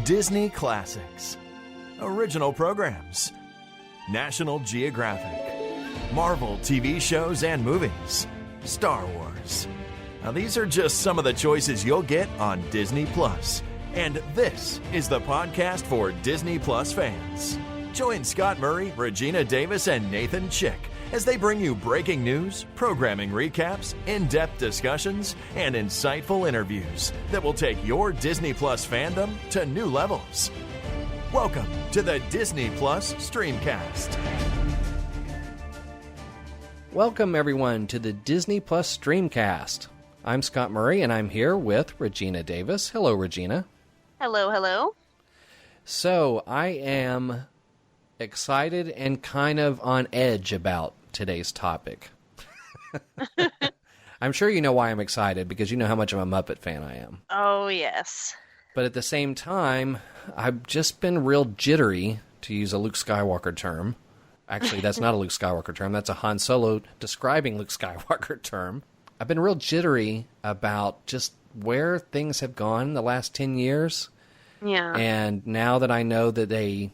Disney classics, original programs, National Geographic, Marvel TV shows and movies, Star Wars. Now, these are just some of the choices you'll get on Disney Plus. And this is the podcast for Disney Plus fans. Join Scott Murray, Regina Davis, and Nathan Chick as they bring you breaking news, programming recaps, in-depth discussions, and insightful interviews that will take your Disney Plus fandom to new levels. Welcome to the Disney Plus Streamcast. Welcome, everyone, to the Disney Plus Streamcast. I'm Scott Murray, and I'm here with Regina Davis. Hello, Regina. Hello, hello. So, I am excited and kind of on edge about today's topic. I'm sure you know why I'm excited, because you know how much of a Muppet fan I am. Oh, yes. But at the same time, I've just been real jittery, to use a Luke Skywalker term. Actually, that's not a Luke Skywalker term. That's a Han Solo describing Luke Skywalker term. I've been real jittery about just where things have gone the last 10 years. Yeah. And now that I know that a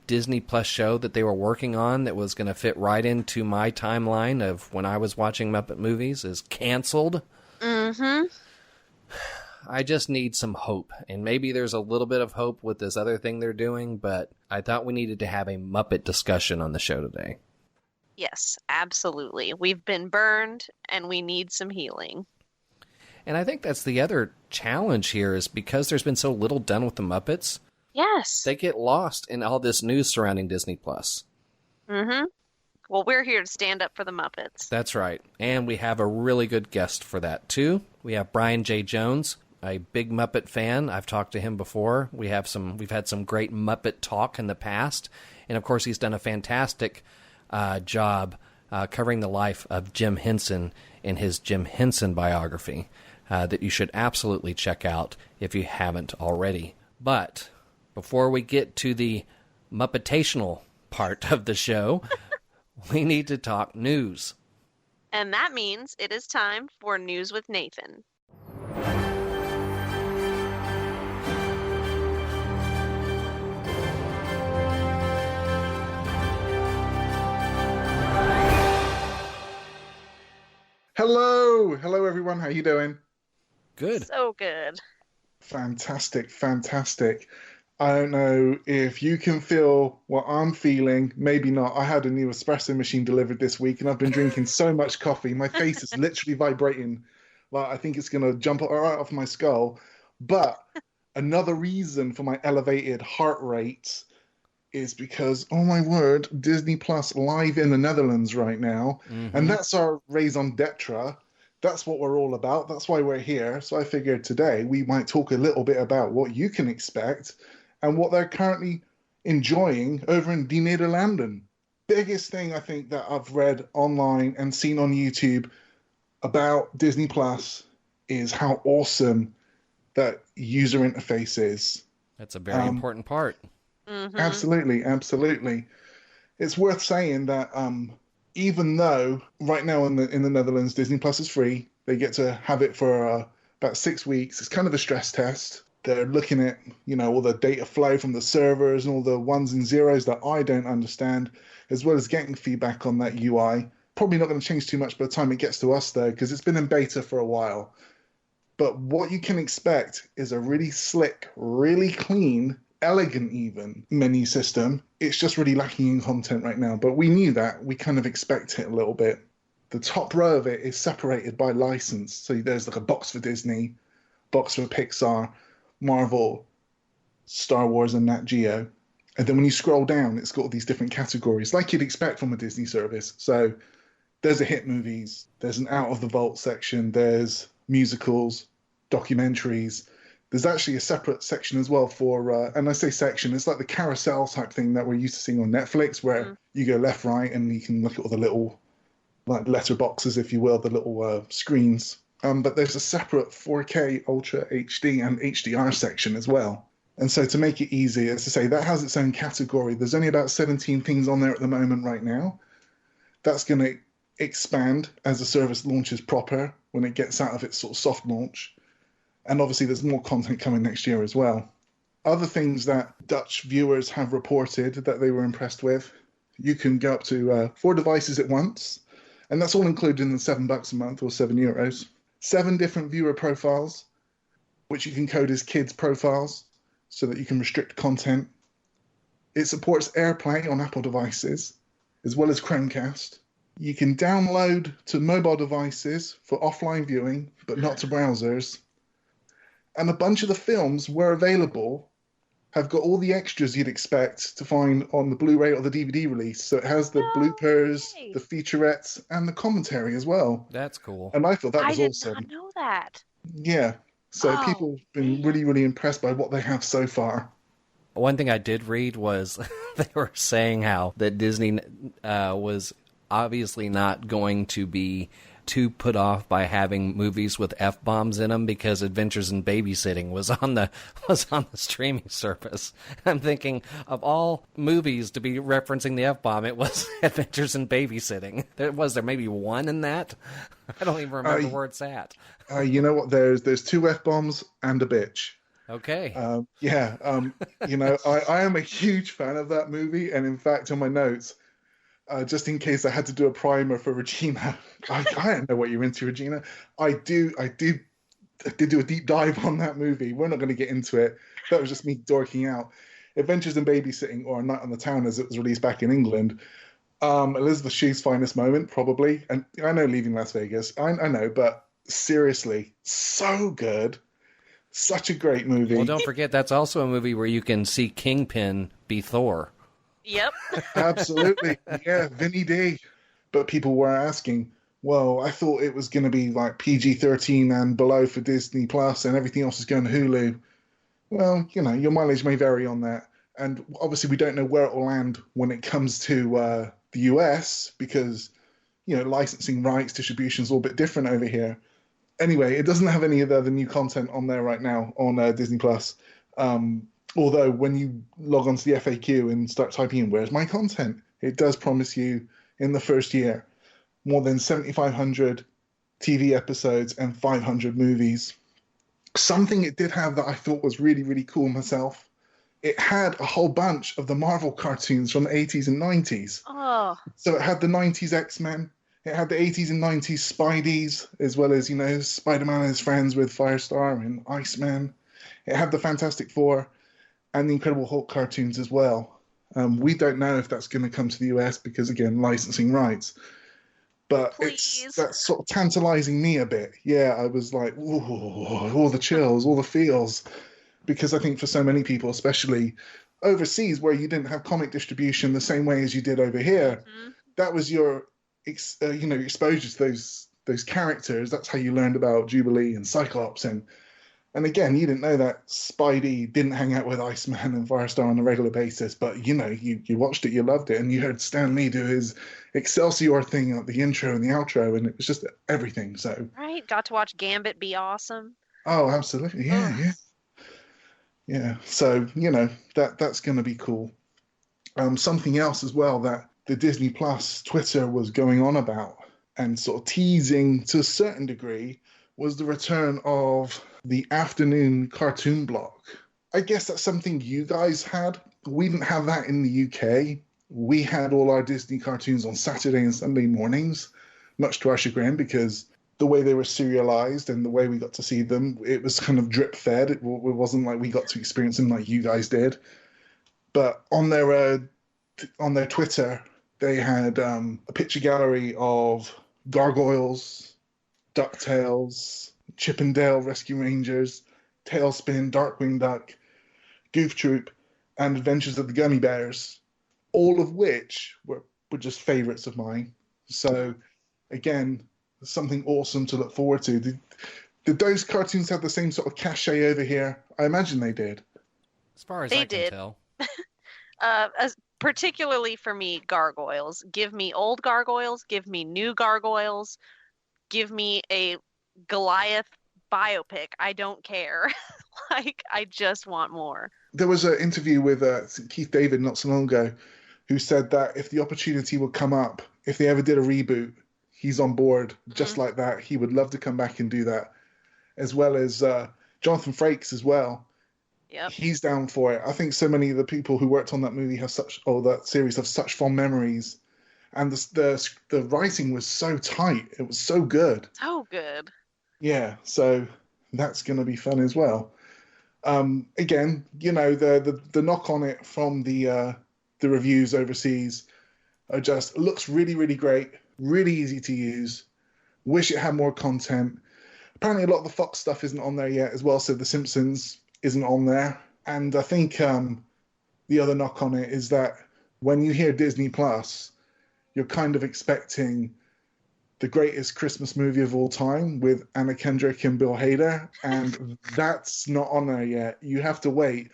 Disney Plus show that they were working on that was going to fit right into my timeline of when I was watching Muppet movies is canceled. Mm-hmm. I just need some hope. And maybe there's a little bit of hope with this other thing they're doing, but I thought we needed to have a Muppet discussion on the show today. Yes, absolutely. We've been burned, and we need some healing. And I think that's the other challenge here is because there's been so little done with the Muppets. Yes. They get lost in all this news surrounding Disney Plus. Mm-hmm. Well, we're here to stand up for the Muppets. That's right. And we have a really good guest for that, too. We have Brian J. Jones, a big Muppet fan. I've talked to him before. We've had some great Muppet talk in the past. And, of course, he's done a fantastic job covering the life of Jim Henson in his Jim Henson biography that you should absolutely check out if you haven't already. But before we get to the Muppetational part of the show, we need to talk news. And that means it is time for News with Nathan. Hello everyone, how you doing? Good. So good. Fantastic. I don't know if you can feel what I'm feeling, maybe not. I had a new espresso machine delivered this week and I've been drinking so much coffee. My face is literally vibrating. Like I think it's going to jump right off my skull. But another reason for my elevated heart rate is because, oh my word, Disney Plus live in the Netherlands right now. Mm-hmm. And that's our raison d'etre. That's what we're all about. That's why we're here. So I figured today we might talk a little bit about what you can expect and what they're currently enjoying over in Die Nederlanden. Biggest thing I think that I've read online and seen on YouTube about Disney Plus is how awesome that user interface is. That's a very important part. Mm-hmm. Absolutely. It's worth saying that even though right now in the Netherlands Disney Plus is free, they get to have it for about 6 weeks. It's kind of a stress test. They're looking at all the data flow from the servers and all the ones and zeros that I don't understand, as well as getting feedback on that UI. Probably not going to change too much by the time it gets to us though, because it's been in beta for a while. But what you can expect is a really slick, really clean, elegant even menu system. It's just really lacking in content right now, but we knew that. We kind of expect it a little bit. The top row of it is separated by license. So there's like a box for Disney, box for Pixar, Marvel, Star Wars, and Nat Geo. And then when you scroll down, it's got all these different categories, like you'd expect from a Disney service. So there's a hit movies, there's an out of the vault section, there's musicals, documentaries. There's actually a separate section as well for, and I say section, it's like the carousel type thing that we're used to seeing on Netflix, where you go left, right, and you can look at all the little like letter boxes, if you will, the little screens. But there's a separate 4K Ultra HD and HDR section as well. And so to make it easy, as I say, that has its own category. There's only about 17 things on there at the moment right now. That's going to expand as the service launches proper when it gets out of its sort of soft launch. And obviously there's more content coming next year as well. Other things that Dutch viewers have reported that they were impressed with, you can go up to 4 devices at once, and that's all included in the $7 a month or €7. 7 different viewer profiles, which you can code as kids profiles so that you can restrict content. It supports AirPlay on Apple devices, as well as Chromecast. You can download to mobile devices for offline viewing, but not to browsers. And a bunch of the films were available, have got all the extras you'd expect to find on the Blu-ray or the DVD release. So it has the bloopers, the featurettes, and the commentary as well. That's cool. And I thought that was I did awesome. not know that. Yeah. So people have been really, really impressed by what they have so far. One thing I did read was they were saying how that Disney was obviously not going to be too put off by having movies with F-bombs in them because Adventures in Babysitting was on the streaming service. I'm thinking of all movies to be referencing the F-bomb, it was Adventures in Babysitting. There maybe one in that? I don't even remember where it's at. You know what? There's 2 F-bombs and a bitch. Okay. You know, I am a huge fan of that movie, and in fact, on my notes, just in case I had to do a primer for Regina, I don't know what you're into, Regina. I did do a deep dive on that movie. We're not going to get into it. That was just me dorking out. Adventures in Babysitting, or A Night on the Town, as it was released back in England. Elizabeth Shue's finest moment, probably. And I know Leaving Las Vegas. I know, but seriously, so good. Such a great movie. Well, don't forget, that's also a movie where you can see Kingpin be Thor. Yep. Absolutely. Yeah, Vinny D. But people were asking, well, I thought it was going to be like PG-13 and below for Disney Plus and everything else is going to Hulu. Well, you know, your mileage may vary on that. And obviously we don't know where it will land when it comes to the US because, you know, licensing rights, distribution is a little bit different over here. Anyway, it doesn't have any of the other new content on there right now on Disney Plus. Although when you log onto the FAQ and start typing in, where's my content? It does promise you in the first year more than 7,500 TV episodes and 500 movies. Something it did have that I thought was really, really cool myself. It had a whole bunch of the Marvel cartoons from the 80s and 90s. Oh. So it had the 90s X-Men. It had the 80s and 90s Spideys, as well as, you know, Spider-Man and his friends with Firestar and Iceman. It had the Fantastic Four and the Incredible Hulk cartoons as well. We don't know if that's going to come to the US because, again, licensing rights. But that's sort of tantalizing me a bit. Yeah, I was like, ooh, all the chills, all the feels. Because I think for so many people, especially overseas where you didn't have comic distribution the same way as you did over here, that was your exposure to those characters. That's how you learned about Jubilee and Cyclops. And again, you didn't know that Spidey didn't hang out with Iceman and Firestar on a regular basis, but you know, you watched it, you loved it, and you heard Stan Lee do his Excelsior thing at the intro and the outro, and it was just everything. So Right, got to watch Gambit be awesome. Oh, absolutely, yeah. So you know that's going to be cool. Something else as well that the Disney Plus Twitter was going on about and sort of teasing to a certain degree was the return of the afternoon cartoon block. I guess that's something you guys had. We didn't have that in the UK. We had all our Disney cartoons on Saturday and Sunday mornings, much to our chagrin, because the way they were serialized and the way we got to see them, it was kind of drip fed. It wasn't like we got to experience them like you guys did. But on their Twitter, they had a picture gallery of Gargoyles, DuckTales, Chip and Dale Rescue Rangers, Tailspin, Darkwing Duck, Goof Troop, and Adventures of the Gummy Bears, all of which were just favorites of mine. So, again, something awesome to look forward to. Did those cartoons have the same sort of cachet over here? I imagine they did. As far as I can tell. Particularly for me, Gargoyles. Give me old Gargoyles, give me new Gargoyles, give me a Goliath biopic. I don't care. I just want more. There was an interview with Keith David not so long ago who said that if the opportunity would come up, if they ever did a reboot, he's on board just like that. He would love to come back and do that, as well as Jonathan Frakes as well. Yep. he's down for it. I think so many of the people who worked on that movie that series have such fond memories, and the writing was so tight. It was so good. So good. Yeah, so that's going to be fun as well. Again, the knock on it from the reviews overseas are just, it looks really, really great, really easy to use. Wish it had more content. Apparently, a lot of the Fox stuff isn't on there yet as well, so The Simpsons isn't on there. And I think the other knock on it is that when you hear Disney Plus, you're kind of expecting the greatest Christmas movie of all time with Anna Kendrick and Bill Hader, and that's not on there yet. You have to wait.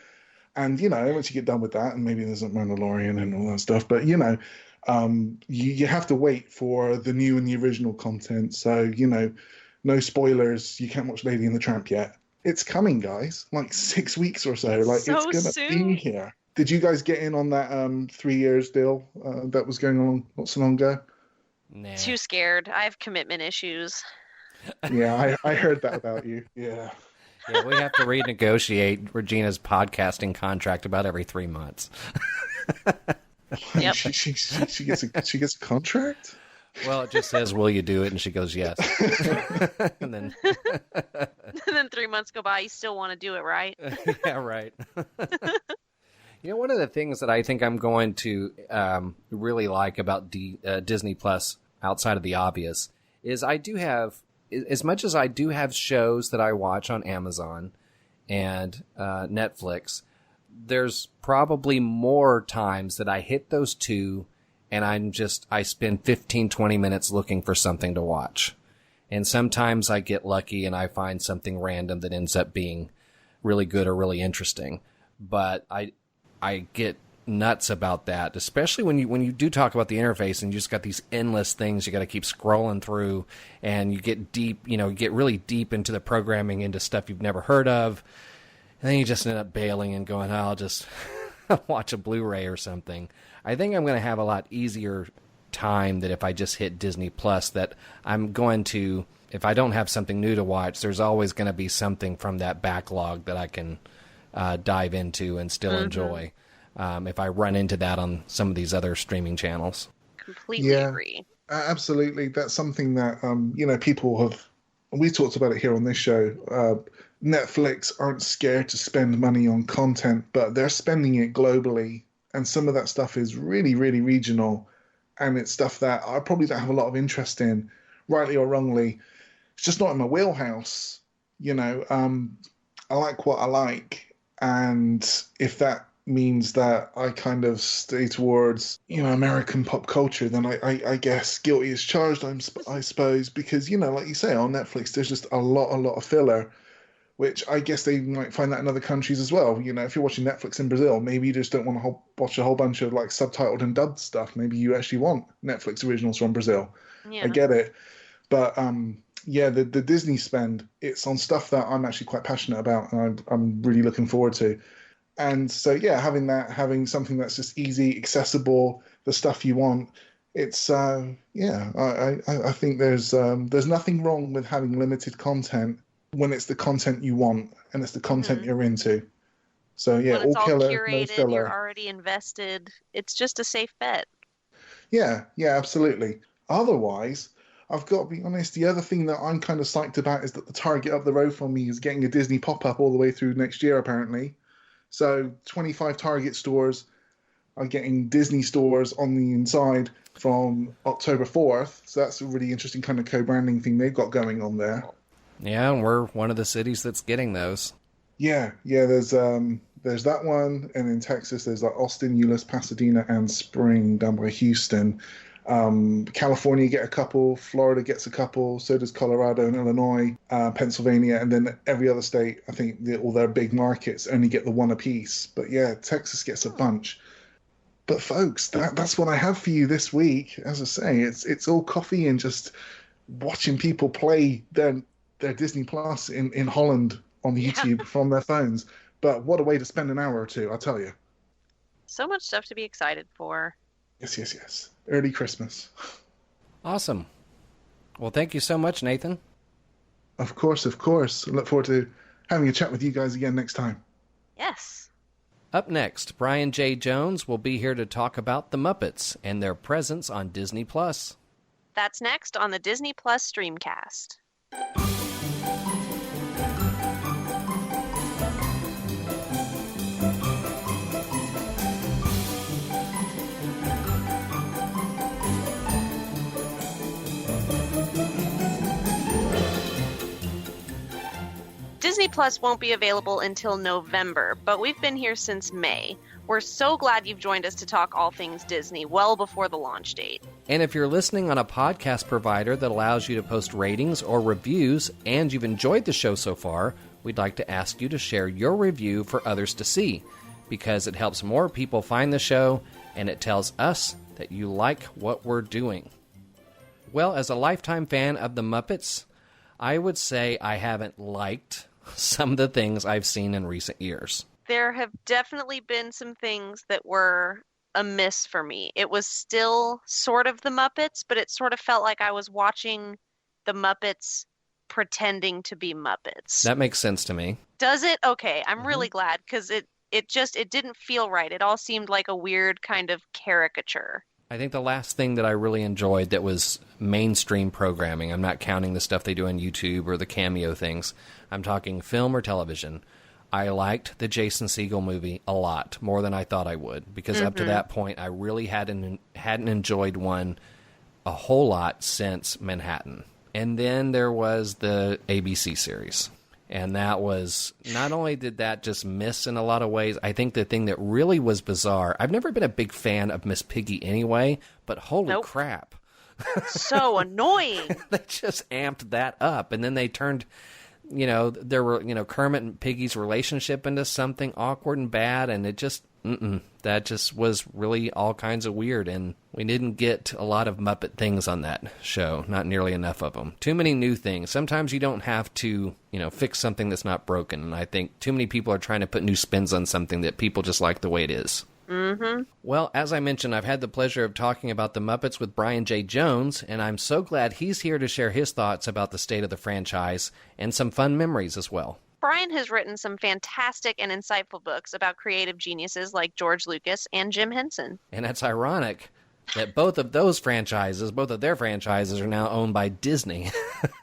And, once you get done with that, and maybe there's a Mandalorian and all that stuff, but, you have to wait for the new and the original content. So, no spoilers. You can't watch Lady and the Tramp yet. It's coming, guys. Like 6 weeks or so. Like, So it's going to soon. be here. Did you guys get in on that 3 years deal that was going on not so long ago? Nah. Too scared. I have commitment issues. Yeah, I heard that about you. Yeah. Yeah, we have to renegotiate Regina's podcasting contract about every 3 months. Yep. She gets a contract? Well, it just says, "Will you do it?" And she goes, "Yes." And then, And then 3 months go by, you still want to do it, right? yeah, right. One of the things that I think I'm going to really like about Disney Plus, outside of the obvious, is I do have, as much as I do have shows that I watch on Amazon and Netflix, there's probably more times that I hit those two and I spend 15, 20 minutes looking for something to watch. And sometimes I get lucky and I find something random that ends up being really good or really interesting. But I get nuts about that, especially when you do talk about the interface and you just got these endless things you got to keep scrolling through, and you get deep, get really deep into the programming, into stuff you've never heard of. And then you just end up bailing and going, I'll just watch a Blu-ray or something. I think I'm going to have a lot easier time that if I just hit Disney Plus, that I'm going to, if I don't have something new to watch, there's always going to be something from that backlog that I can dive into and still enjoy if I run into that on some of these other streaming channels. Completely agree. Absolutely. That's something that, people have, we talked about it here on this show. Netflix aren't scared to spend money on content, but they're spending it globally. And some of that stuff is really, really regional. And it's stuff that I probably don't have a lot of interest in, rightly or wrongly. It's just not in my wheelhouse. I like what I like. And if that means that I kind of stay towards, American pop culture, then I guess guilty as charged, I suppose, because, like you say, on Netflix, there's just a lot of filler, which I guess they might find that in other countries as well. If you're watching Netflix in Brazil, maybe you just don't want to watch a whole bunch of like subtitled and dubbed stuff. Maybe you actually want Netflix originals from Brazil. Yeah. I get it. But the Disney spend, it's on stuff that I'm actually quite passionate about and I'm really looking forward to. And so, having something that's just easy, accessible, the stuff you want, it's, I think there's nothing wrong with having limited content when it's the content you want and it's the content you're into. So, when it's all killer, curated, no filler. you're already invested. It's just a safe bet. Yeah, absolutely. Otherwise, I've got to be honest, the other thing that I'm kind of psyched about is that the Target up the road from me is getting a Disney pop-up all the way through next year, apparently. So 25 Target stores are getting Disney stores on the inside from October 4th. So that's a really interesting kind of co-branding thing they've got going on there. Yeah, and we're one of the cities that's getting those. Yeah, there's that one, and in Texas there's like Austin, Euless, Pasadena, and Spring down by Houston. California get a couple, Florida gets a couple, so does Colorado and Illinois, Pennsylvania, and then every other state, I think all their big markets only get the one apiece. But yeah, Texas gets a bunch. But folks, that's what I have for you this week. As I say, it's all coffee and just watching people play their Disney Plus in Holland on YouTube from their phones. But what a way to spend an hour or two, I'll tell you. So much stuff to be excited for. Yes. Early Christmas. Awesome. Well, thank you so much, Nathan. Of course. I look forward to having a chat with you guys again next time. Yes. Up next, Brian J. Jones will be here to talk about the Muppets and their presence on Disney+. That's next on the Disney Plus Streamcast. Disney Plus won't be available until November, but we've been here since May. We're so glad you've joined us to talk all things Disney well before the launch date. And if you're listening on a podcast provider that allows you to post ratings or reviews and you've enjoyed the show so far, we'd like to ask you to share your review for others to see, because it helps more people find the show and it tells us that you like what we're doing. Well, as a lifetime fan of the Muppets, I would say I haven't liked some of the things I've seen in recent years. There have definitely been some things that were a miss for me. It was still sort of the Muppets, but it sort of felt like I was watching the Muppets pretending to be Muppets. That makes sense to me. Does it? Okay, I'm really glad, because it didn't feel right. It all seemed like a weird kind of caricature. I think the last thing that I really enjoyed that was mainstream programming, I'm not counting the stuff they do on YouTube or the cameo things, I'm talking film or television. I liked the Jason Segel movie a lot, more than I thought I would, because up to that point, I really hadn't enjoyed one a whole lot since Manhattan. And then there was the ABC series. And that was, not only did that just miss in a lot of ways, I think the thing that really was bizarre, I've never been a big fan of Miss Piggy anyway, but holy crap. So annoying. They just amped that up. And then they turned, there were, Kermit and Piggy's relationship into something awkward and bad. And it just, that just was really all kinds of weird. And we didn't get a lot of Muppet things on that show. Not nearly enough of them. Too many new things. Sometimes you don't have to, fix something that's not broken. And I think too many people are trying to put new spins on something that people just like the way it is. Mm-hmm. Well, as I mentioned, I've had the pleasure of talking about the Muppets with Brian J. Jones, and I'm so glad he's here to share his thoughts about the state of the franchise and some fun memories as well. Brian has written some fantastic and insightful books about creative geniuses like George Lucas and Jim Henson. And it's ironic that both of their franchises are now owned by Disney.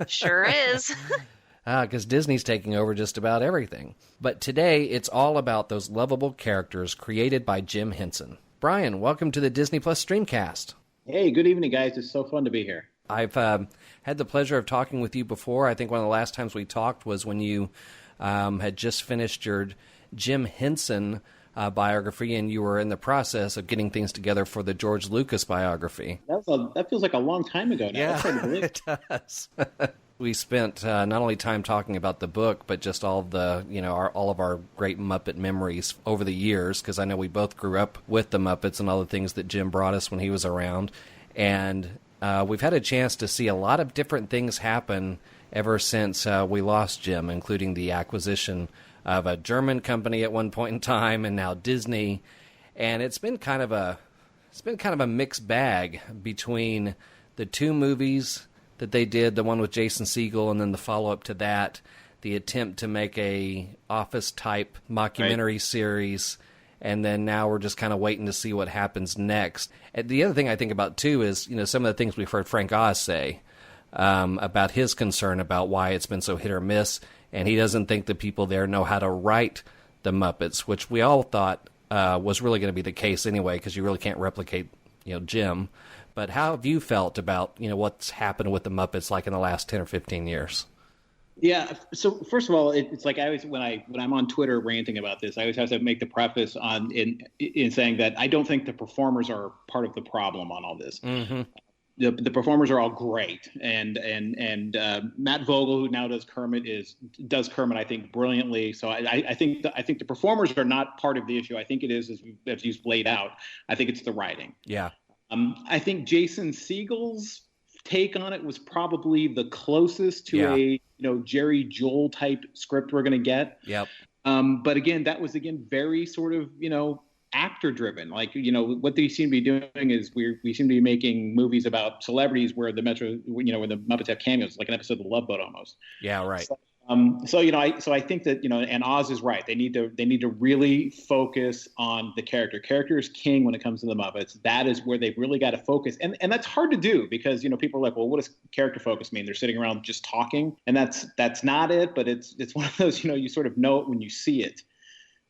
Sure is. Because Disney's taking over just about everything. But today, it's all about those lovable characters created by Jim Henson. Brian, welcome to the Disney Plus Streamcast. Hey, good evening, guys. It's so fun to be here. I've had the pleasure of talking with you before. I think one of the last times we talked was when you had just finished your Jim Henson biography, and you were in the process of getting things together for the George Lucas biography. That feels like a long time ago now. Yeah, it does. We spent not only time talking about the book, but just all the, all of our great Muppet memories over the years, because I know we both grew up with the Muppets and all the things that Jim brought us when he was around. And we've had a chance to see a lot of different things happen ever since we lost Jim, including the acquisition of a German company at one point in time, and now Disney. And it's been kind of a mixed bag between the two movies that they did, the one with Jason Segel, and then the follow-up to that, the attempt to make a Office-type mockumentary series, and then now we're just kind of waiting to see what happens next. And the other thing I think about, too, is, some of the things we've heard Frank Oz say about his concern about why it's been so hit or miss, and he doesn't think the people there know how to write the Muppets, which we all thought was really going to be the case anyway, because you really can't replicate, Jim. But how have you felt about, what's happened with the Muppets like in the last 10 or 15 years? Yeah. So first of all, it's like I always, when I'm on Twitter ranting about this, I always have to make the preface in saying that I don't think the performers are part of the problem on all this. Mm-hmm. The performers are all great, and Matt Vogel, who now does Kermit, I think, brilliantly. So I think the performers are not part of the issue. I think it is, as you've laid out. I think it's the writing. Yeah. I think Jason Segel's take on it was probably the closest to a Jerry Joel type script we're going to get. Yep. But again, that was very sort of actor driven. Like what they seem to be doing is we seem to be making movies about celebrities where the Muppets have cameos, like an episode of The Love Boat almost. Yeah. Right. So, So I think that and Oz is right. They need to really focus on the character. Character is king when it comes to the Muppets. That is where they've really got to focus, and that's hard to do because people are like, well, what does character focus mean? They're sitting around just talking, and that's not it. But it's one of those you sort of know it when you see it.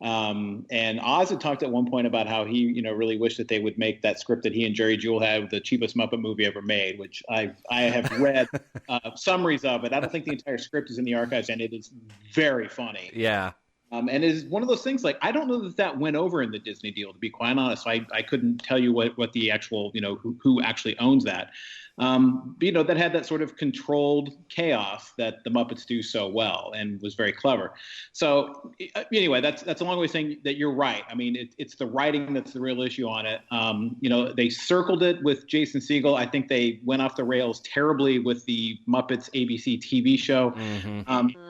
And Oz had talked at one point about how he, really wished that they would make that script that he and Jerry Jewell had, the cheapest Muppet movie ever made, which I have read summaries of it. I don't think the entire script is in the archives, and it is very funny. Yeah. And it is one of those things, like, I don't know that went over in the Disney deal, to be quite honest. I couldn't tell you what the actual, who actually owns that. That had that sort of controlled chaos that the Muppets do so well and was very clever. So anyway, that's a long way of saying that you're right. I mean, it's the writing that's the real issue on it. They circled it with Jason Segel. I think they went off the rails terribly with the Muppets ABC TV show.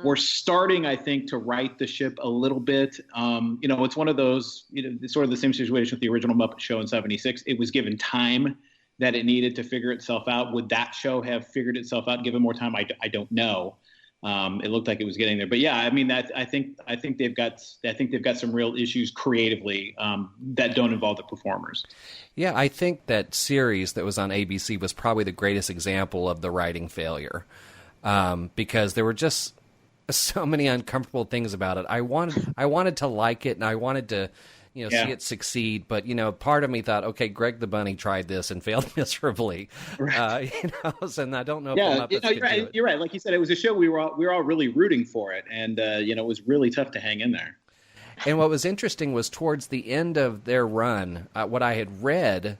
We're starting, I think, to right the ship a little bit. It's one of those, it's sort of the same situation with the original Muppet Show in '76. It was given time that it needed to figure itself out. Would that show have figured itself out given more time? I don't know. It looked like it was getting there, but yeah, I mean, I think they've got some real issues creatively that don't involve the performers. Yeah, I think that series that was on ABC was probably the greatest example of the writing failure, because there were just so many uncomfortable things about it. I wanted to like it, and I wanted to see it succeed. But, part of me thought, okay, Greg the Bunny tried this and failed miserably. Right. And I don't know if the Muppets you're right. do it. You're right. Like you said, it was a show we were all really rooting for it. And, it was really tough to hang in there. And what was interesting was towards the end of their run, what I had read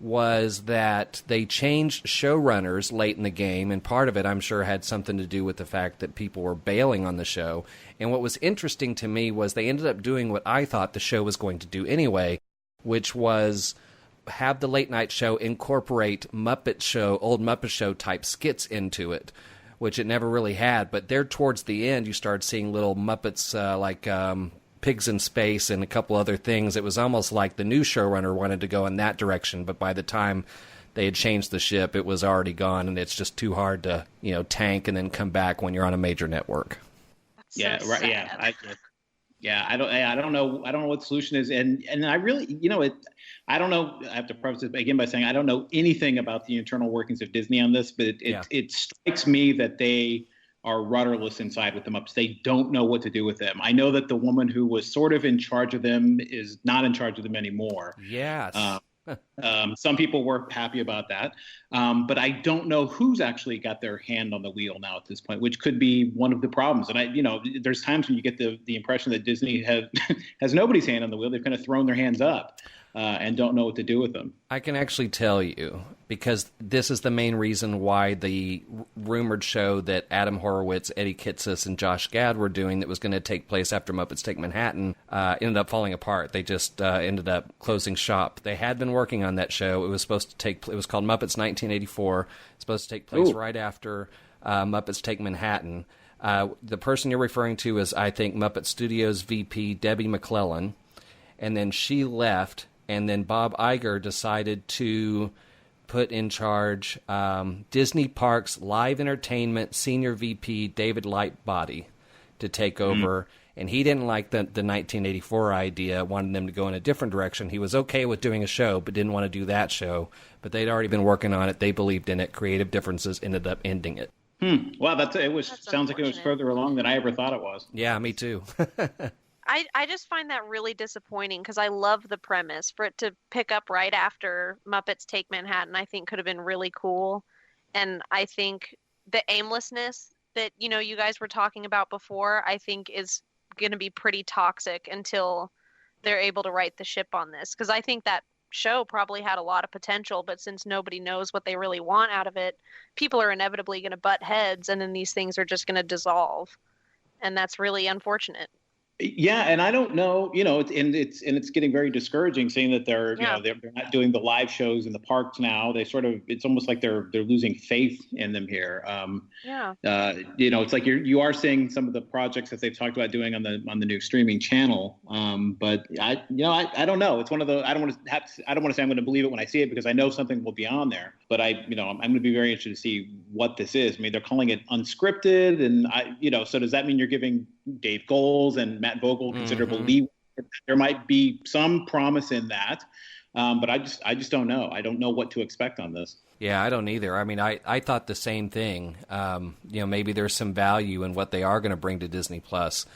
was that they changed showrunners late in the game, and part of it, I'm sure, had something to do with the fact that people were bailing on the show. And what was interesting to me was they ended up doing what I thought the show was going to do anyway, which was have the late night show incorporate old Muppet Show type skits into it, which it never really had. But there towards the end, you started seeing little Muppets like Pigs in Space and a couple other things. It was almost like the new showrunner wanted to go in that direction, but by the time they had changed the ship, it was already gone, and it's just too hard to tank and then come back when you're on a major network. That's so sad. I don't know what the solution is, and I really I don't know. I have to preface it again by saying I don't know anything about the internal workings of Disney on this, but it strikes me that they are rudderless inside with the Muppets. They don't know what to do with them. I know that the woman who was sort of in charge of them is not in charge of them anymore. Yes. Some people were happy about that. But I don't know who's actually got their hand on the wheel now at this point, which could be one of the problems. And there's times when you get the impression that Disney has nobody's hand on the wheel. They've kind of thrown their hands up. And don't know what to do with them. I can actually tell you, because this is the main reason why the rumored show that Adam Horowitz, Eddie Kitsis, and Josh Gad were doing that was going to take place after Muppets Take Manhattan ended up falling apart. They just ended up closing shop. They had been working on that show. It was supposed to it was called Muppets 1984. It's supposed to take place right after Muppets Take Manhattan. The person you're referring to is, I think, Muppet Studios VP Debbie McClellan, and then she left. And then Bob Iger decided to put in charge Disney Parks Live Entertainment Senior VP David Lightbody to take over. And he didn't like the 1984 idea, wanted them to go in a different direction. He was okay with doing a show, but didn't want to do that show. But they'd already been working on it. They believed in it. Creative differences ended up ending it. Well, sounds like it was further along than I ever thought it was. Yeah, me too. I just find that really disappointing because I love the premise. For it to pick up right after Muppets Take Manhattan, I think could have been really cool. And I think the aimlessness that, you guys were talking about before, I think is going to be pretty toxic until they're able to right the ship on this. Because I think that show probably had a lot of potential, but since nobody knows what they really want out of it, people are inevitably going to butt heads, and then these things are just going to dissolve. And that's really unfortunate. Yeah, and I don't know, it's getting very discouraging seeing that they're not doing the live shows in the parks now. It's almost like they're losing faith in them here. It's like you are seeing some of the projects that they've talked about doing on the new streaming channel. But I don't know. It's one of the I don't want to say I'm going to believe it when I see it, because I know something will be on there. But I'm going to be very interested to see what this is. I mean, they're calling it unscripted, and so does that mean you're giving Dave Goles and Matt Vogel considerable leeway? There might be some promise in that, but I just don't know. I don't know what to expect on this. Yeah, I don't either. I mean, I thought the same thing. Maybe there's some value in what they are going to bring to Disney Plus,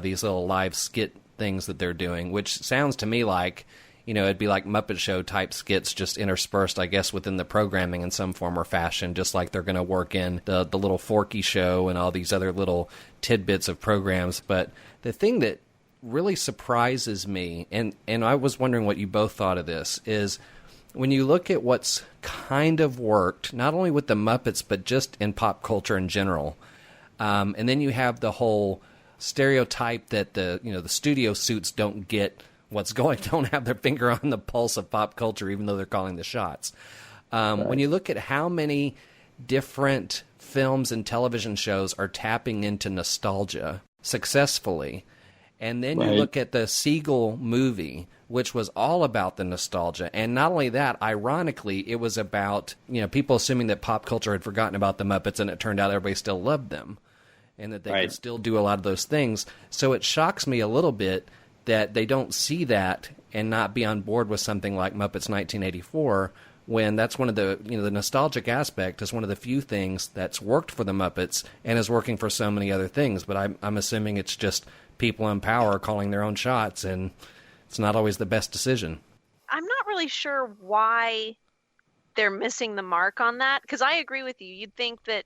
these little live skit things that they're doing, which sounds to me like, it'd be like Muppet Show type skits just interspersed, I guess, within the programming in some form or fashion, just like they're going to work in the little Forky Show and all these other little tidbits of programs. But the thing that really surprises me, and I was wondering what you both thought of this, is when you look at what's kind of worked, not only with the Muppets, but just in pop culture in general, and then you have the whole stereotype that the studio suits don't have their finger on the pulse of pop culture, even though they're calling the shots. Right. When you look at how many different films and television shows are tapping into nostalgia successfully, and then you look at the Siegel movie, which was all about the nostalgia. And not only that, ironically, it was about, people assuming that pop culture had forgotten about the Muppets, and it turned out everybody still loved them and that they could still do a lot of those things. So it shocks me a little bit that they don't see that and not be on board with something like Muppets 1984, when that's one of the, the nostalgic aspect is one of the few things that's worked for the Muppets and is working for so many other things. But I'm assuming it's just people in power calling their own shots, and it's not always the best decision. I'm not really sure why they're missing the mark on that, because I agree with you. You'd think that,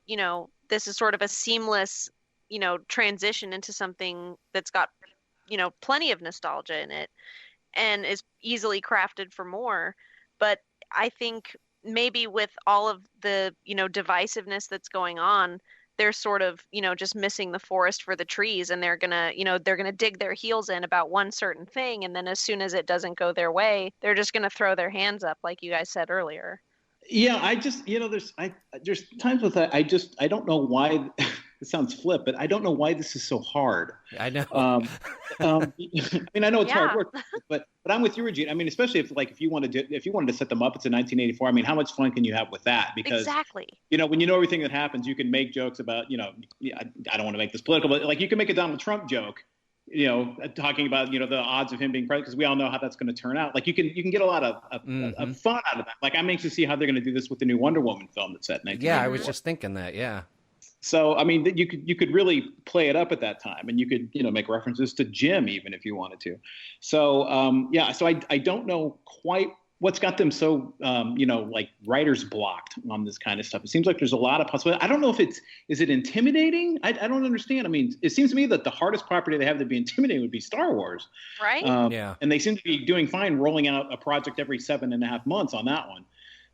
this is sort of a seamless, transition into something that's got, plenty of nostalgia in it and is easily crafted for more. But I think maybe with all of the, divisiveness that's going on, they're sort of, just missing the forest for the trees, and they're gonna dig their heels in about one certain thing, and then as soon as it doesn't go their way, they're just gonna throw their hands up, like you guys said earlier. Yeah, I just, there's times with that. I don't know why. It sounds flip, but I don't know why this is so hard. I know. I mean, I know it's hard work, but I'm with you, Regina. I mean, especially if you wanted to set them up, it's in 1984. I mean, how much fun can you have with that? Because exactly, when you know everything that happens, you can make jokes about, I don't want to make this political, but like you can make a Donald Trump joke, talking about, the odds of him being president, because we all know how that's going to turn out. Like you can get a lot of fun out of that. Like I'm anxious to see how they're going to do this with the new Wonder Woman film that's set in 1984. Yeah, I was just thinking that. Yeah. So, I mean, you could really play it up at that time, and you could, make references to Jim even if you wanted to. So, so I don't know quite what's got them so, like writer's blocked on this kind of stuff. It seems like there's a lot of possibility. I don't know if is it intimidating? I don't understand. I mean, it seems to me that the hardest property they have to be intimidating would be Star Wars. Right. Yeah. And they seem to be doing fine rolling out a project every 7.5 months on that one.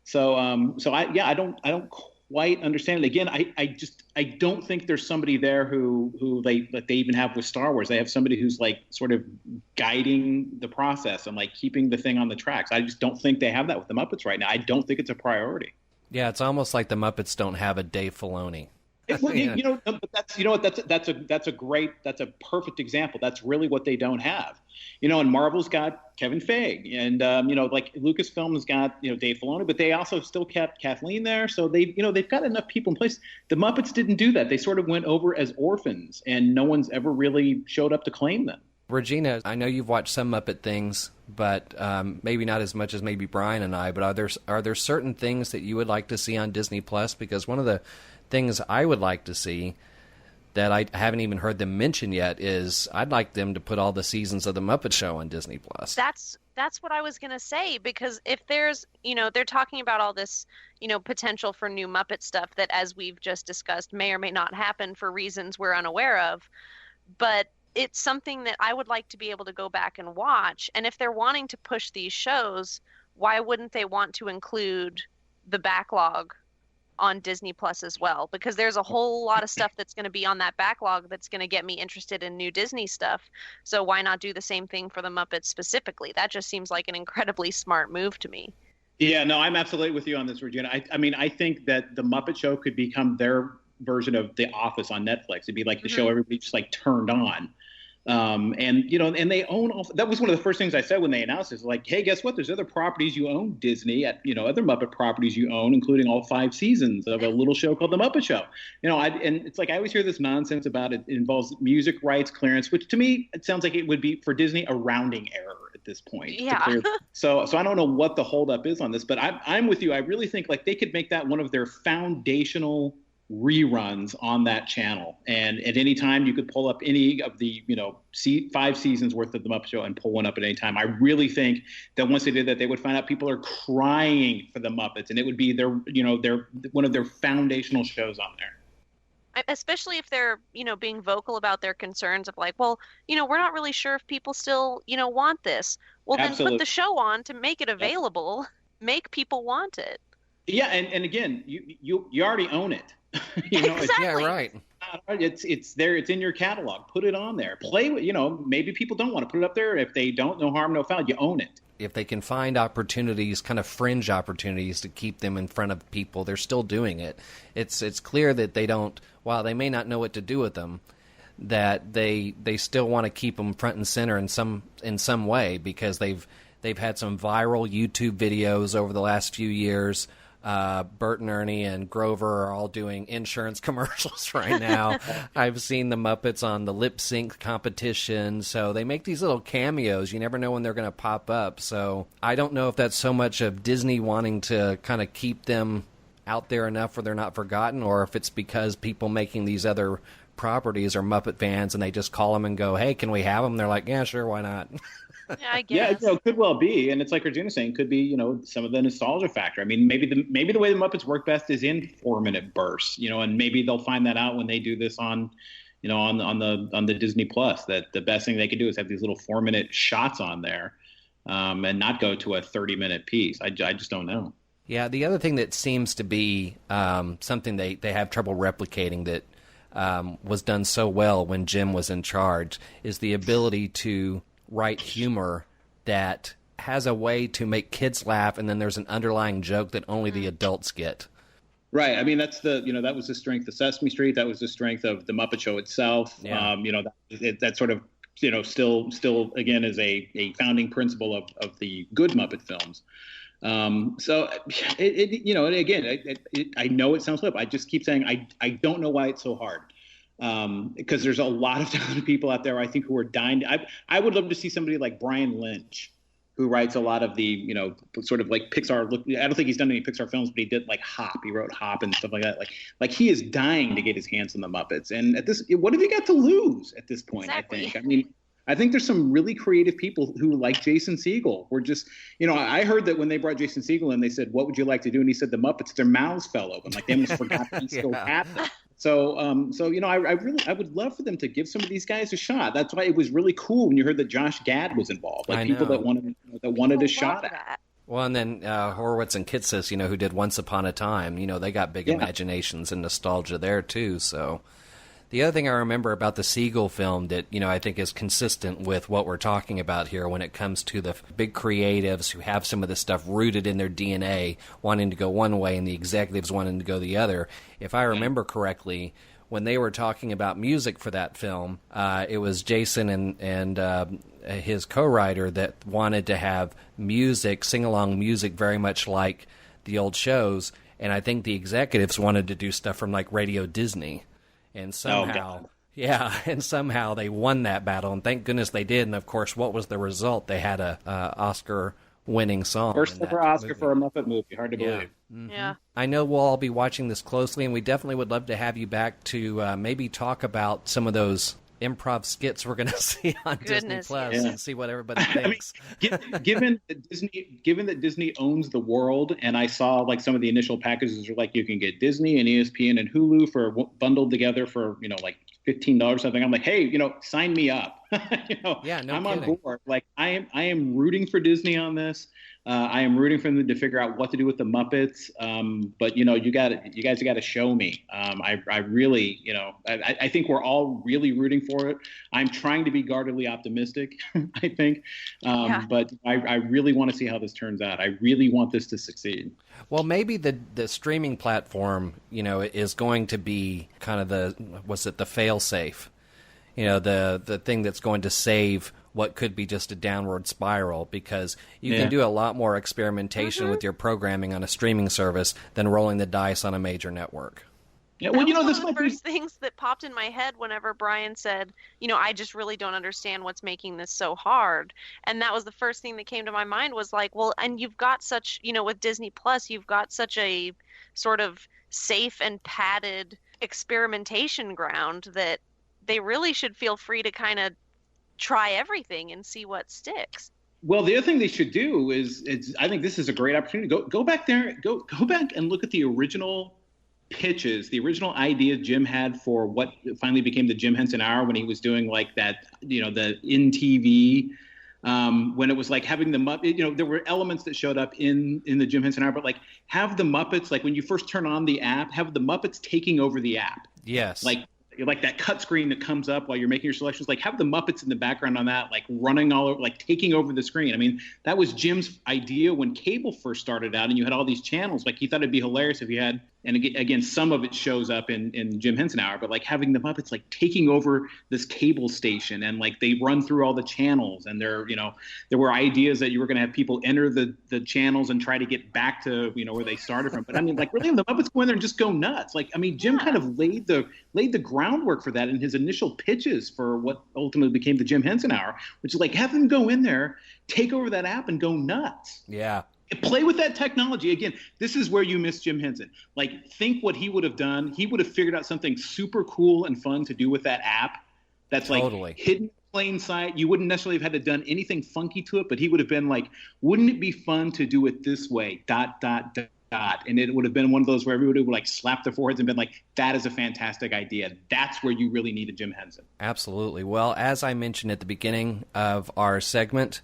So, I don't quite understand it. Again, I don't think there's somebody there who they even have with Star Wars. They have somebody who's like sort of guiding the process and like keeping the thing on the tracks. I just don't think they have that with the Muppets right now. I don't think it's a priority. Yeah, it's almost like the Muppets don't have a Dave Filoni. Well, but that's a perfect example. That's really what they don't have. And Marvel's got Kevin Feige, and like Lucasfilm's got Dave Filoni, but they also still kept Kathleen there. So they've got enough people in place. The Muppets didn't do that. They sort of went over as orphans, and no one's ever really showed up to claim them. Regina, I know you've watched some Muppet things, but maybe not as much as maybe Brian and I. But are there certain things that you would like to see on Disney Plus? Because one of the things I would like to see that I haven't even heard them mention yet is I'd like them to put all the seasons of the Muppet Show on Disney Plus. That's what I was going to say, because if there's, they're talking about all this, potential for new Muppet stuff that, as we've just discussed, may or may not happen for reasons we're unaware of, but it's something that I would like to be able to go back and watch. And if they're wanting to push these shows, why wouldn't they want to include the backlog on Disney Plus as well, because there's a whole lot of stuff that's going to be on that backlog that's going to get me interested in new Disney stuff. So why not do the same thing for the Muppets specifically? That just seems like an incredibly smart move to me. Yeah, no, I'm absolutely with you on this, Regina. I mean, I think that the Muppet Show could become their version of The Office on Netflix. It'd be like the show everybody just like turned on. And, you know, and they own all, that was one of the first things I said when they announced this, like, hey, guess what? There's other properties you own, Disney, you know, other Muppet properties you own, including all 5 seasons of a little show called The Muppet Show. You know, and it's like, I always hear this nonsense about it. It involves music rights clearance, which to me, it sounds like it would be for Disney a rounding error at this point. Yeah. So I don't know what the holdup is on this, but I'm with you. I really think like they could make that one of their foundational reruns on that channel, and at any time you could pull up any of the 5 seasons worth of the Muppet Show and pull one up at any time. I really think that once they did that, they would find out people are crying for the Muppets, and it would be their one of their foundational shows on there. Especially if they're being vocal about their concerns of like, well, we're not really sure if people still want this. Well, then Absolutely. put the show on to make it available. Make people want it. Yeah, and again, you already own it. Exactly. Yeah, right. It's there. It's in your catalog. Put it on there. Play with, maybe people don't want to put it up there. If they don't, no harm, no foul. You own it. If they can find opportunities, kind of fringe opportunities to keep them in front of people, they're still doing it. It's clear that they don't, while they may not know what to do with them, that they still want to keep them front and center in some way, because they've had some viral YouTube videos over the last few years. Bert and Ernie and Grover are all doing insurance commercials right now. I've seen the Muppets on the lip sync competition. So they make these little cameos. You never know when they're going to pop up. So I don't know if that's so much of Disney wanting to kind of keep them out there enough where they're not forgotten, or if it's because people making these other properties are Muppet fans and they just call them and go, hey, can we have them? They're like, yeah, sure, why not? Yeah, I guess. Yeah, it could well be, and it's like Regina's saying, could be some of the nostalgia factor. I mean, maybe the way the Muppets work best is in 4-minute bursts, and maybe they'll find that out when they do this on the Disney Plus. That the best thing they could do is have these little 4-minute shots on there, and not go to a 30-minute piece. I just don't know. Yeah, the other thing that seems to be something they have trouble replicating that was done so well when Jim was in charge is the ability to write humor that has a way to make kids laugh, and then there's an underlying joke that only the adults get. Right. I mean, that's that was the strength of Sesame Street. That was the strength of the Muppet Show itself. Yeah. That sort of, still again is a founding principle of the good Muppet films. So and again, I know it sounds flip. I just keep saying I don't know why it's so hard. Because there's a lot of talented people out there, I think, who are dying. I would love to see somebody like Brian Lynch, who writes a lot of the, sort of like Pixar. I don't think he's done any Pixar films, but he did like Hop. He wrote Hop and stuff like that. Like he is dying to get his hands on the Muppets. And what have you got to lose at this point? Exactly. I think. I mean, I think there's some really creative people who, like Jason Segel, were just, I heard that when they brought Jason Segel in, they said, what would you like to do? And he said, the Muppets, their mouths fell open. Like they almost forgot he still had them. So I would love for them to give some of these guys a shot. That's why it was really cool when you heard that Josh Gad was involved, like people that wanted a shot at it. Well, and then Horowitz and Kitsis, who did Once Upon a Time, they got big imaginations and nostalgia there too. So the other thing I remember about the Segel film that, I think is consistent with what we're talking about here when it comes to the big creatives who have some of this stuff rooted in their DNA, wanting to go one way and the executives wanting to go the other. If I remember correctly, when they were talking about music for that film, it was Jason and his co-writer that wanted to have music, sing-along music, very much like the old shows. And I think the executives wanted to do stuff from like Radio Disney. And somehow, and somehow they won that battle, and thank goodness they did. And of course, what was the result? They had a Oscar-winning song. First ever Oscar for a Muppet movie. Hard to believe. Mm-hmm. Yeah. I know we'll all be watching this closely, and we definitely would love to have you back to maybe talk about some of those improv skits we're going to see on Disney Plus and see what everybody thinks. I mean, given that Disney owns the world, and I saw like some of the initial packages are like you can get Disney and ESPN and Hulu for bundled together for like $15 something. I'm like, hey, sign me up. Yeah, no I'm kidding. on board. Like I am rooting for Disney on this. I am rooting for them to figure out what to do with the Muppets. But you guys got to show me. I really, I think we're all really rooting for it. I'm trying to be guardedly optimistic, I think. But I really want to see how this turns out. I really want this to succeed. Well, maybe the streaming platform, is going to be kind of the fail-safe, the thing that's going to save what could be just a downward spiral, because you can do a lot more experimentation with your programming on a streaming service than rolling the dice on a major network. Yeah, well, That was this one of might the first things that popped in my head whenever Brian said, I just really don't understand what's making this so hard. And that was the first thing that came to my mind was like, well, and you've got such, with Disney Plus, you've got such a sort of safe and padded experimentation ground that they really should feel free to kind of try everything and see what sticks. Well, the other thing they should do is I think this is a great opportunity. Go back there, go back and look at the original pitches, the original idea Jim had for what finally became the Jim Henson Hour, when he was doing like that, the in TV, when it was like having the Muppet, there were elements that showed up in the Jim Henson Hour, but like have the Muppets, like when you first turn on the app, have the Muppets taking over the app. Yes. Like that cut screen that comes up while you're making your selections, like have the Muppets in the background on that, like running all over, like taking over the screen. I mean, that was Jim's idea when cable first started out and you had all these channels. Like he thought it'd be hilarious if you had, and again, some of it shows up in Jim Henson Hour, but like having the Muppets like taking over this cable station and like they run through all the channels, and there were ideas that you were going to have people enter the channels and try to get back to, where they started from. But I mean, like really have the Muppets go in there and just go nuts. Like, I mean, Jim kind of laid the groundwork for that in his initial pitches for what ultimately became the Jim Henson Hour, which is like have them go in there, take over that app and go nuts. Yeah. Play with that technology. Again, this is where you miss Jim Henson. Like, think what he would have done. He would have figured out something super cool and fun to do with that app that's Totally. like hidden in plain sight. You wouldn't necessarily have had to done anything funky to it, but he would have been like, wouldn't it be fun to do it this way, ... And it would have been one of those where everybody would like slap their foreheads and been like, that is a fantastic idea. That's where you really needed Jim Henson. Absolutely. Well, as I mentioned at the beginning of our segment,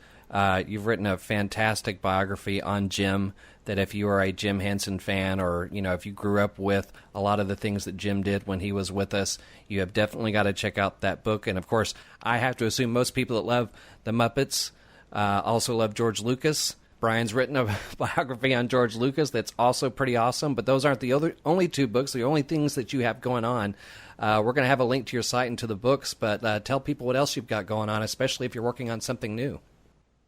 you've written a fantastic biography on Jim that if you are a Jim Henson fan, or, if you grew up with a lot of the things that Jim did when he was with us, you have definitely got to check out that book. And of course, I have to assume most people that love the Muppets also love George Lucas. Brian's written a biography on George Lucas that's also pretty awesome, but those aren't the only two books, the only things that you have going on. We're going to have a link to your site and to the books, but tell people what else you've got going on, especially if you're working on something new.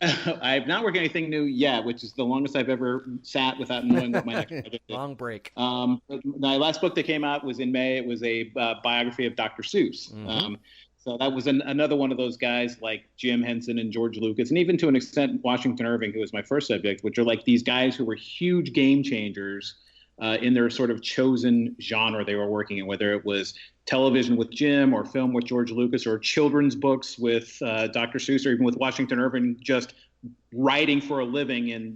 I've not worked anything new yet, which is the longest I've ever sat without knowing what my next project is. Long break. My last book that came out was in May. It was a biography of Dr. Seuss. Mm-hmm. So that was another one of those guys like Jim Henson and George Lucas, and even to an extent Washington Irving, who was my first subject, which are like these guys who were huge game changers in their sort of chosen genre they were working in, whether it was television with Jim or film with George Lucas or children's books with Dr. Seuss, or even with Washington Irving just writing for a living in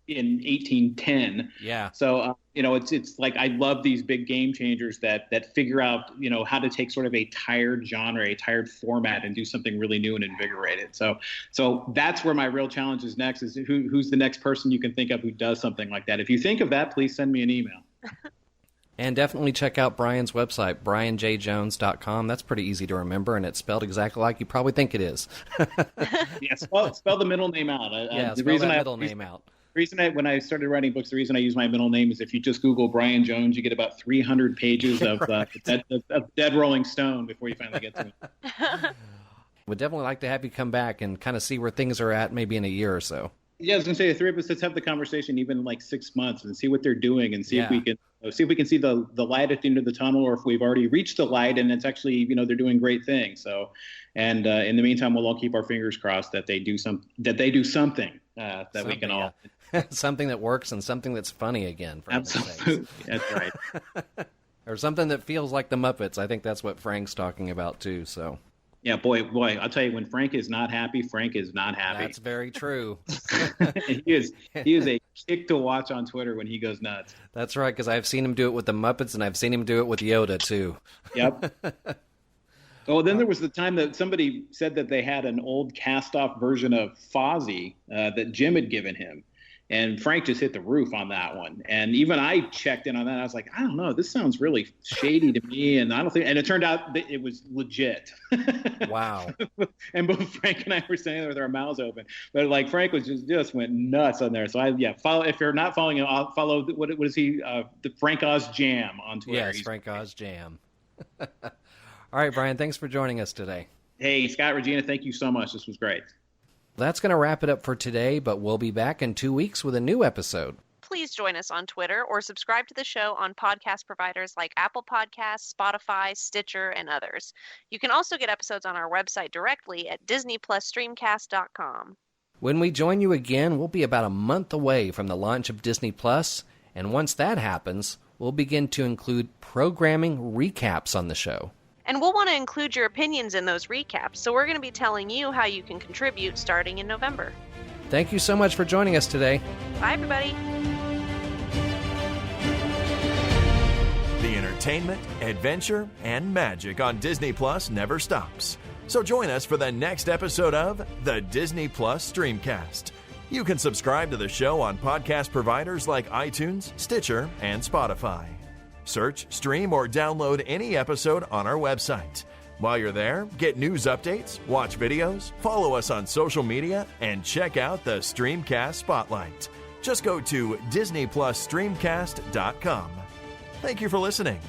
1810. Yeah. So, it's like I love these big game changers that figure out, how to take sort of a tired genre, a tired format, and do something really new and invigorated. So that's where my real challenge is next, is who's the next person you can think of who does something like that. If you think of that, please send me an email. And definitely check out Brian's website, brianjjones.com. That's pretty easy to remember, and it's spelled exactly like you probably think it is. Yeah, spell the middle name out. Spell that middle name out. The reason when I started writing books, the reason I use my middle name is if you just Google Brian Jones, you get about 300 pages of Dead Rolling Stone before you finally get to it. Would definitely like to have you come back and kind of see where things are at maybe in a year or so. Yeah, I was going to say, the three of us, let's have the conversation even in like 6 months and see what they're doing and see if we can see the light at the end of the tunnel, or if we've already reached the light and it's actually, they're doing great things. So, and in the meantime, we'll all keep our fingers crossed that they do something that we can all something that works and something that's funny again. For Absolutely, that's right. Or something that feels like the Muppets. I think that's what Frank's talking about too. So. Yeah, boy, I'll tell you, when Frank is not happy, Frank is not happy. That's very true. he is a kick to watch on Twitter when he goes nuts. That's right, because I've seen him do it with the Muppets, and I've seen him do it with Yoda, too. Yep. Oh, then there was the time that somebody said that they had an old cast-off version of Fozzie that Jim had given him. And Frank just hit the roof on that one. And even I checked in on that. I was like, I don't know. This sounds really shady to me. And I don't think – and it turned out that it was legit. Wow. And both Frank and I were standing there with our mouths open. But, like, Frank was just went nuts on there. So, follow if you're not following him, I'll follow – what is he? The Frank Oz Jam on Twitter. Yes, Frank Oz Jam. All right, Brian, thanks for joining us today. Hey, Scott, Regina, thank you so much. This was great. That's going to wrap it up for today, but we'll be back in 2 weeks with a new episode. Please join us on Twitter or subscribe to the show on podcast providers like Apple Podcasts, Spotify, Stitcher, and others. You can also get episodes on our website directly at DisneyPlusStreamcast.com. When we join you again, we'll be about a month away from the launch of Disney Plus, and once that happens, we'll begin to include programming recaps on the show. And we'll want to include your opinions in those recaps, so we're going to be telling you how you can contribute starting in November. Thank you so much for joining us today. Bye, everybody. The entertainment, adventure, and magic on Disney Plus never stops. So join us for the next episode of the Disney Plus Streamcast. You can subscribe to the show on podcast providers like iTunes, Stitcher, and Spotify. Search, stream, or download any episode on our website. While you're there, get news updates, watch videos, follow us on social media, and check out the Streamcast Spotlight. Just go to DisneyPlusStreamcast.com. Thank you for listening.